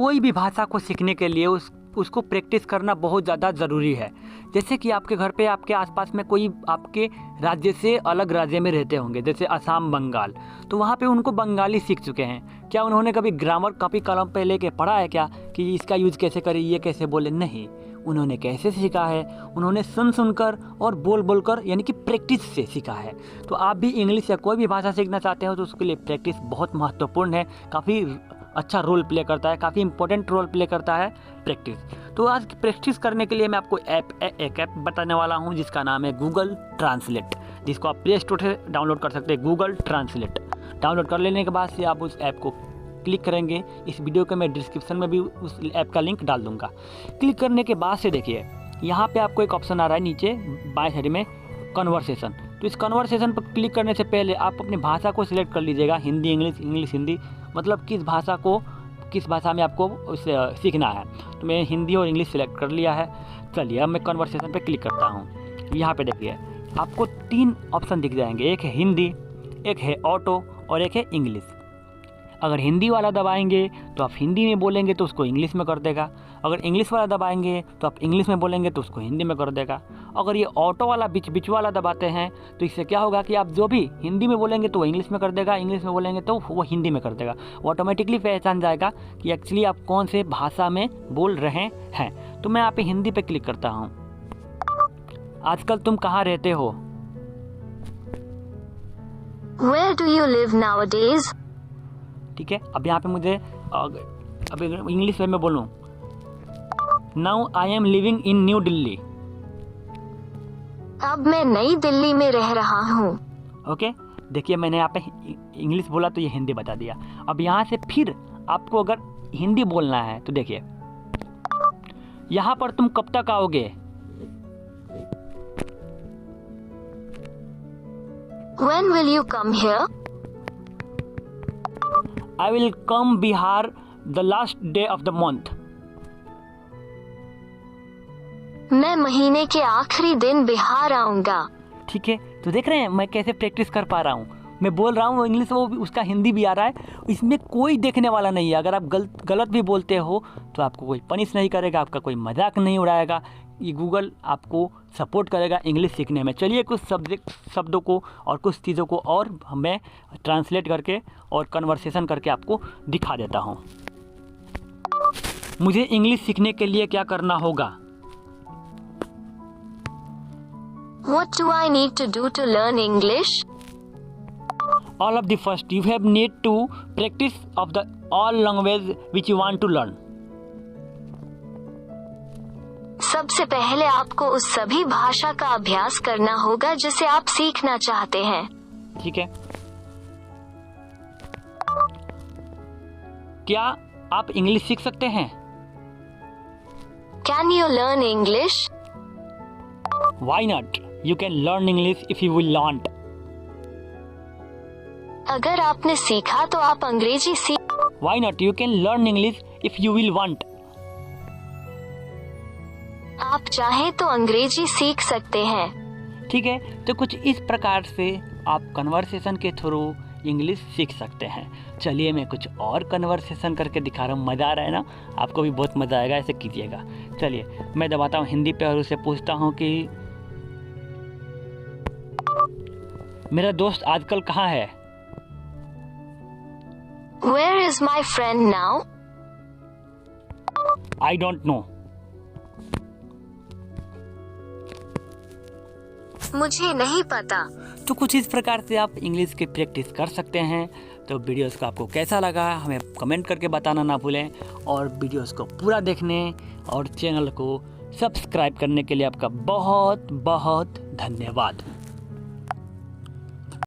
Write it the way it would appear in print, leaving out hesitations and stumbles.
कोई भी भाषा को सीखने के लिए उसको प्रैक्टिस करना बहुत ज़्यादा ज़रूरी है। जैसे कि आपके घर पे आपके आसपास में कोई आपके राज्य से अलग राज्य में रहते होंगे, जैसे असम, बंगाल, तो वहाँ पे उनको बंगाली सीख चुके हैं। क्या उन्होंने कभी ग्रामर कॉपी कलम पे लेके पढ़ा है क्या कि इसका यूज़ कैसे करें, ये कैसे बोले? नहीं। उन्होंने कैसे सीखा है? उन्होंने सुनकर और बोल कर, यानी कि प्रैक्टिस से सीखा है। तो आप भी इंग्लिश या कोई भी भाषा सीखना चाहते हो तो उसके लिए प्रैक्टिस बहुत महत्वपूर्ण है, काफ़ी अच्छा रोल प्ले करता है, काफ़ी इंपॉर्टेंट रोल प्ले करता है प्रैक्टिस। तो आज प्रैक्टिस करने के लिए मैं आपको एक ऐप बताने वाला हूं जिसका नाम है गूगल ट्रांसलेट, जिसको आप प्ले स्टोर से डाउनलोड कर सकते हैं। गूगल ट्रांसलेट डाउनलोड कर लेने के बाद से आप उस ऐप को क्लिक करेंगे। इस वीडियो के मैं डिस्क्रिप्शन में भी उस ऐप का लिंक डाल दूंगा। क्लिक करने के बाद से देखिए यहाँ पे आपको एक ऑप्शन आ रहा है नीचे बाएं साइड में, कन्वर्सेशन। तो इस कन्वर्सेशन पर क्लिक करने से पहले आप अपनी भाषा को सिलेक्ट कर लीजिएगा, हिंदी, इंग्लिश, इंग्लिश हिंदी, मतलब किस भाषा में आपको उसे सीखना है। तो मैं हिंदी और इंग्लिश सिलेक्ट कर लिया है। चलिए अब मैं कन्वर्सेशन पे क्लिक करता हूँ। यहाँ पे देखिए आपको 3 ऑप्शन दिख जाएंगे, एक है हिंदी, एक है ऑटो और एक है इंग्लिश। अगर हिंदी वाला दबाएंगे तो आप हिंदी में बोलेंगे तो उसको इंग्लिश में कर देगा। अगर इंग्लिश वाला दबाएंगे तो आप इंग्लिश में बोलेंगे तो उसको हिंदी में कर देगा। अगर ये ऑटो वाला बीच वाला दबाते हैं तो इससे क्या होगा कि आप जो भी हिंदी में बोलेंगे तो वो इंग्लिश में कर देगा, इंग्लिश में बोलेंगे तो वो हिंदी में कर देगा। ऑटोमेटिकली पहचान जाएगा कि एक्चुअली आप कौन से भाषा में बोल रहे हैं। तो मैं यहाँ पे हिंदी पे क्लिक करता हूँ। आजकल तुम कहाँ रहते हो? Where do you live nowadays? ठीक है, अब यहाँ पे मुझे अब इंग्लिश में बोलूँ, now I am living in new Delhi. अब मैं नई दिल्ली में रह रहा हूँ। ओके, देखिए मैंने यहाँ पे इंग्लिश बोला तो ये हिंदी बता दिया। अब यहाँ से फिर आपको अगर हिंदी बोलना है तो देखिए यहाँ पर तुम कब तक आओगे? When will you come here? I will come Bihar the last day of the month. मैं महीने के आखिरी दिन बिहार आऊंगा। ठीक है, तो देख रहे हैं मैं कैसे प्रैक्टिस कर पा रहा हूँ। मैं बोल रहा हूँ इंग्लिश, वो उसका हिंदी भी आ रहा है। इसमें कोई देखने वाला नहीं है। अगर आप गलत भी बोलते हो तो आपको कोई पनिश नहीं करेगा, आपका कोई मजाक नहीं उड़ाएगा। ये गूगल आपको सपोर्ट करेगा इंग्लिश सीखने में। चलिए कुछ शब्दों को और कुछ चीज़ों को और मैं ट्रांसलेट करके और कन्वर्सेशन करके आपको दिखा देता हूँ। मुझे इंग्लिश सीखने के लिए क्या करना होगा? What do I need to do to learn English? All of the first you have need to practice of the all language which you want to learn. सबसे पहले आपको उस सभी भाषा का अभ्यास करना होगा जिसे आप सीखना चाहते हैं। ठीक है, क्या आप इंग्लिश सीख सकते हैं? Can you learn English? Why not? You can learn English if you will want. अगर आपने सीखा तो आप अंग्रेजी सीख। Why not? You can learn English if you will want. आप चाहे तो अंग्रेजी सीख सकते हैं। ठीक है, तो कुछ इस प्रकार से आप कन्वर्सेशन के थ्रू इंग्लिश सीख सकते हैं। चलिए मैं कुछ और कन्वर्सेशन करके दिखा रहा हूँ। मज़ा आ रहा है ना? आपको भी बहुत मज़ा आएगा, ऐसे कीजिएगा। चलिए मैं दबाता हूँ हिंदी पे और उसे पूछता हूँ कि मेरा दोस्त आजकल कहाँ है? Where is my friend now? I don't know. मुझे नहीं पता। तो कुछ इस प्रकार से आप इंग्लिश की प्रैक्टिस कर सकते हैं। तो वीडियोस को आपको कैसा लगा हमें कमेंट करके बताना ना भूलें, और वीडियोस को पूरा देखने और चैनल को सब्सक्राइब करने के लिए आपका बहुत बहुत धन्यवाद।